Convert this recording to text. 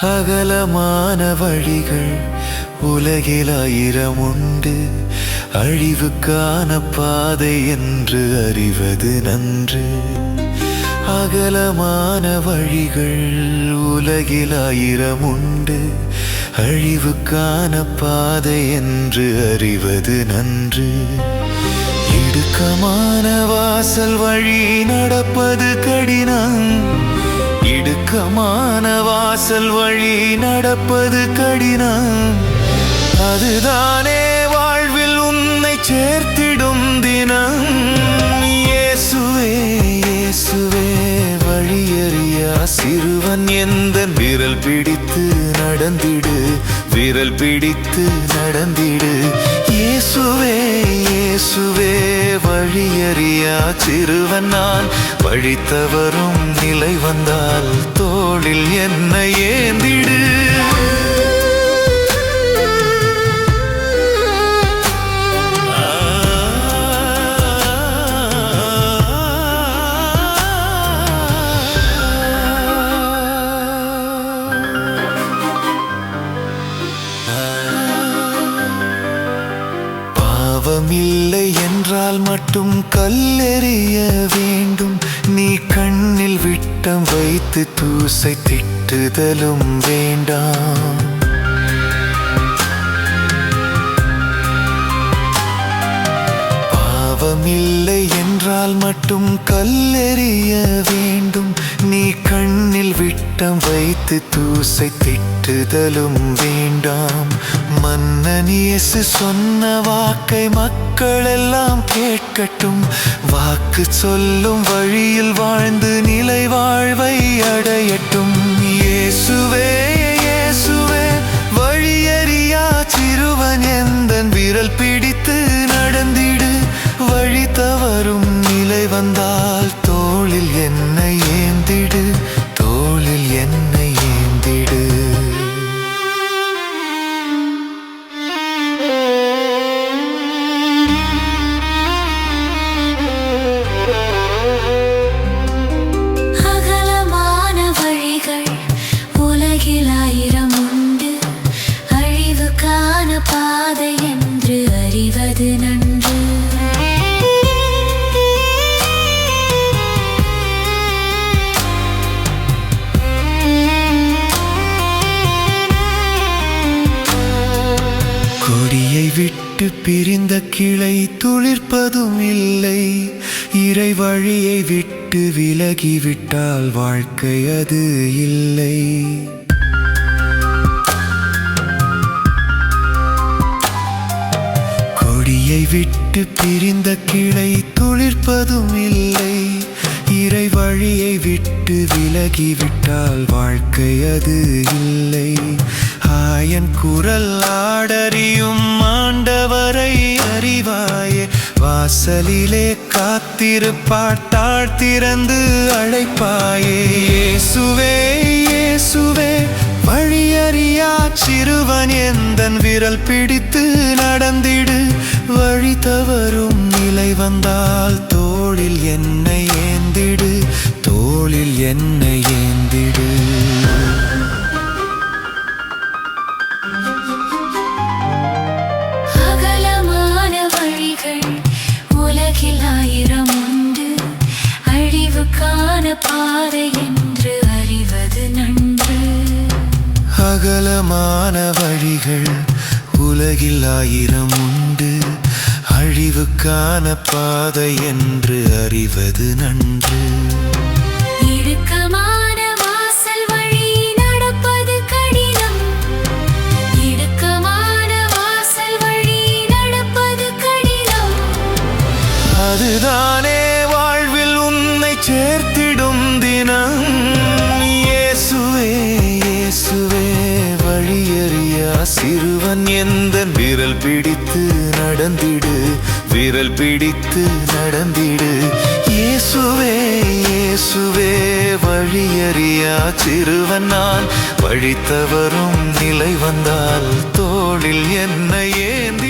அகலமான வழிகள் உலகில் ஆயிரம் உண்டு, அழிவுக்கான பாதை என்று அறிவது நன்று. அகலமான வழிகள் உலகில் ஆயிரம் உண்டு, அழிவுக்கான பாதை என்று அறிவது நன்று. இடுக்கமான வாசல் வழி நடப்பது கடினம், இடுக்கமான வாசல் வழி நடப்பது கடினம். அதுதானே வாழ்வில் உன்னை சேர்த்திடும் தினம். இயேசுவே இயேசுவே வழியறியா சிறுவன் எந்தன் விரல் பிடித்து நடந்திடு, விரல் பிடித்து நடந்திடு. இயேசுவே இயேசுவே வழியறியா சிறுவன் நான், வழி தவறும் நிலை வந்தால் தோளில் என்னை ஏந்திடு. பாவமில்லை என்றால் மட்டும் கல்லெறிய வேண்டும், நீ கண்ணில் விட்டம் வைத்து தூசை திட்டுதலும் வேண்டாம். பாவமில்லை என்றால் மட்டும் கல்லெறிய வேண்டும், நீ கண்ணில் விட்டம் வைத்து தூசை திட்டுதலும் வேண்டாம். மன்னன் இயேசு சொன்ன வாக்கை மக்கள் எல்லாம் கேட்கட்டும், வாக்கு சொல்லும் வழியில் வாழ்ந்து நிலை வாழ்வை அடையட்டும். இயேசுவே இயேசுவே வழியறியா சிறுவன் எந்தன் விரல் பிடித்து நடந்திடு, வழி தவறும் நிலை வந்தால் தோளில் என்னை ஏந்திடு, தோளில் என்னை ஏந்திடு. அகலமான வழிகள் உலகில் ஆயிரம் உண்டு, அழிவுக்கான பாதை என்று அறிவது நன்று. கொடியை விட்டு பிரிந்த கிளை துளிர்ப்பதும் இல்லை, இறை வழியை விட்டு விலகிவிட்டால் வாழ்க்கை அது இல்லை. கொடியை விட்டு பிரிந்த கிளை துளிர்ப்பதும் இல்லை, இறை வழியை விட்டு விலகிவிட்டால் வாழ்க்கை அது இல்லை. ஆயன் குரல் ஆடறியும் ஆண்டவரை அறிவாயே, வாசலிலே காத்திருப்பார் தாழ்த்திறந்து அழைப்பாயே. இயேசுவே இயேசுவே வழியறியா சிறுவன் எந்தன் விரல் பிடித்து நடந்திடு, வழி தவறும் நிலை வந்தால் தோளில் என்னை ஏந்திடு, தோளில் என்னை ஏந்திடு. அகலமான வழிகள் உலகில் ஆயிரம் உண்டு, அழிவுக்கான பாதை என்று அறிவது நன்று. அகலமான வழிகள் உலகில் ஆயிரம் உண்டு, அழிவுக்கான பாதை என்று அறிவது நன்று. இடுக்கமான வாசல் வழி நடப்பது கடினம், இடுக்கமான வாசல் வழி நடப்பது கடினம். அதுதானே வாழ்வில் உன்னை சேர்த்திடும் தினம். இயேசுவே இயேசுவே வழியறியா சிறுவன் எந்தன் விரல் பிடித்து நடந்திடு, விரல் பிடித்து நடந்திடு. இயேசுவே இயேசுவே வழியறியா சிறுவன் நான், வழி தவறும் நிலை வந்தால் தோளில் என்னை ஏந்தி